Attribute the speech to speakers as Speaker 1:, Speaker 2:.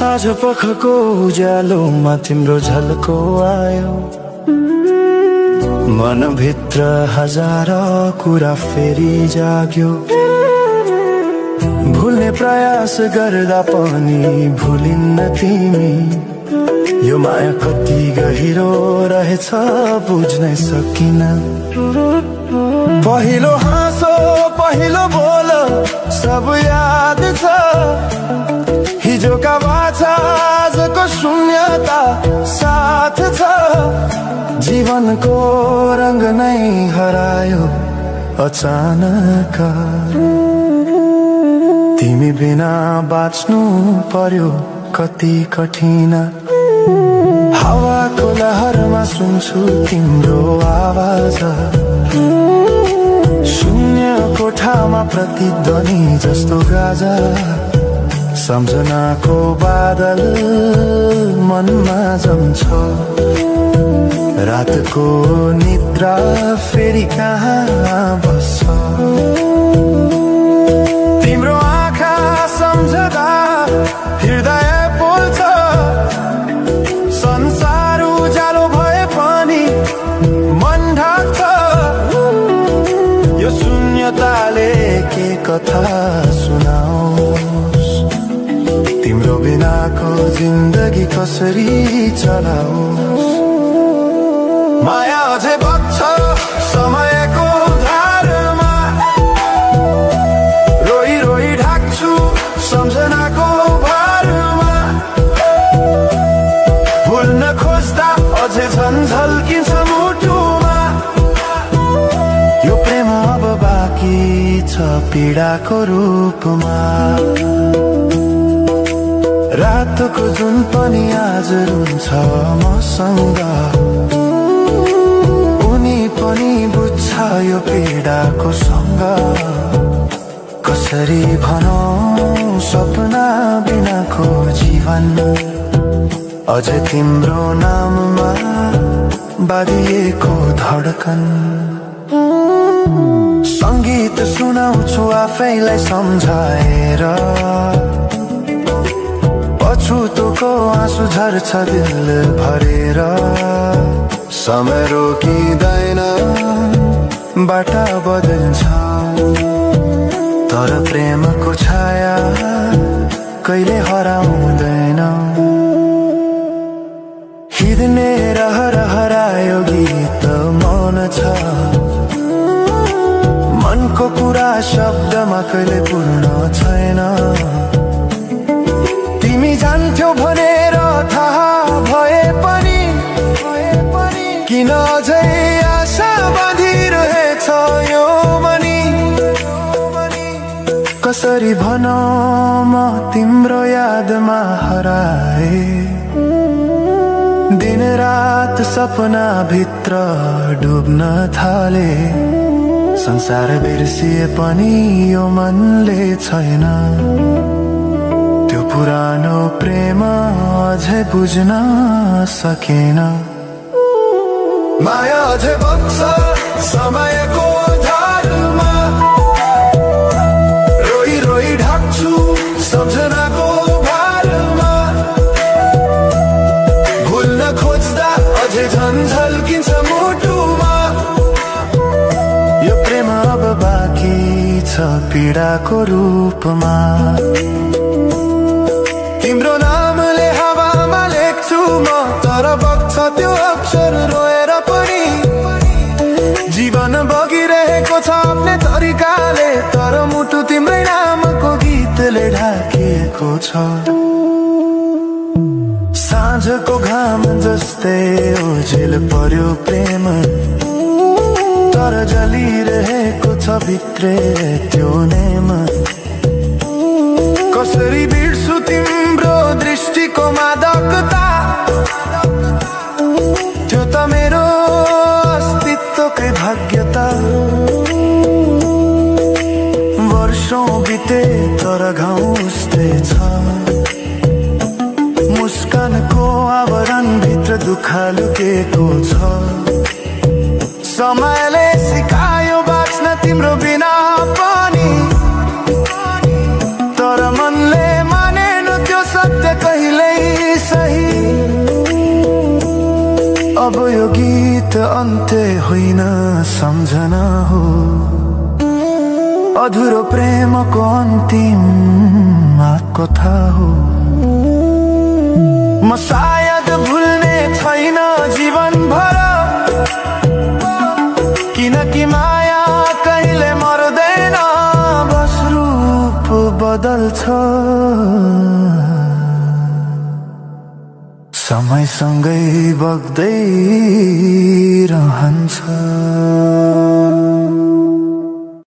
Speaker 1: साँझ पखको उज्यालोमा तिम्रो झल्को आयो, मनभित्र हजार कुरा फेरि जाग्यो। भुल्ने प्रयास गर्दा पनि भुलिन्न तिमी, यो माया कति गहिरो रहेछ बुझ्नै सकिन। पहिलो हाँसो पहिलो बोल सब याद छ, हिजोका बाछा आजको शून्यता साथ छ। जीवनको रंग नै हरायो अचानक, तिमी बिना बाँच्नु पर्यो कति कठिन। हावाको लहरमा सुन्छु तिम्रो आवाज, शून्य कोठामा प्रतिध्वनि जस्तो गाजा। सम्झनाको बादल मनमा जम्छ, रातको निद्रा फेरि कहाँ बस्छ। तिम्रो आँखा सम्झदा हृदय पोल्छ, संसार उज्यालो भए पनि मन ढाक्छ। यो शून्यताले के कथा सुनाओस्, तिम्रो बिनाको जिन्दगी कसरी चलाओस्। माया अझै बग्छ समयको धारमा, रोई रोई ढाक्छु सम्झनाको भारमा। भुल्न खोज्दा अझै झन् झल्किन्छ मुटुमा, यो प्रेम अब बाँकी छ पीडाको रूपमा। रातको जुन पनि आज रुन्छ मसँग, उनी पनि बुझ्छ यो पीडाको सँग। कसरी भनौं सपना बिनाको जीवन, अझै तिम्रो नाममा बाँधिएको धड्कन। संगीत सुनाउँछु आफैलाई सम्झाएर, पछुतोको आँसु झर्छ दिल भरेर। समय रोकिँदैन बाटा बदल्छ, तर प्रेमको छाया कहिले हराउँदैन। हिँड्ने रहर हरायो गीत मौन छ, मनको कुरा शब्दमा कहिले पूर्ण छैन। तिमी जान्थ्यौ भनेर थाहा भए पनि किन अझै आशा बाँधिरहेछ यो मनी। कसरी भनौं म तिम्रो यादमा हराए, दिन रात सपना भित्र डुब्न थाले। संसार बिर्सिए पनि यो मनले छैन, त्यो पुरानो प्रेम अझै बुझ्न सकेन। माया अझै बग्छ समयको धारमा, रोई रोई ढाक्छु सम्झनाको भारमा। भुल्न खोज्दा अझै झन् झल्किन्छ मुटुमा, यो प्रेम अब बाँकी छ पीडाको रूपमा। तिम्रो नामले हावामा लेख्छु म, तर बग्छ त्यो अक्षर रोएर पनि। जीवन बगिरहेको छ आफ्नै तरिकाले, तर मुटु तिम्रै नामको गीतले ढाकिएको छ। साँझको घाम जस्तै ओझेल पर्यो प्रेम, तर जलिरहेको छ भित्रै त्यो नेम। कसरी बिर्सु तिम्रो दृष्टिको मादकता, त्यो त मेरो अस्तित्वकै भाग्यता। वर्षौं बिते तर घाउ उस्तै छ, मुस्कानको आवरण भित्र दुःख लुकेको छ। समयले सिकायो बाँच्न तिम्रो बिना पनि, तर मनले मानेन त्यो सत्य कहिले गीत अन्त्य होइन सम्झना हो, अधुरो प्रेमको अन्तिम कथा हो। म सायद भुल्ने छैन जीवन भर, किनकि माया कहिले मर्दैन, बस रूप बदल्छ। समयसँगै बग्दै रहन्छ।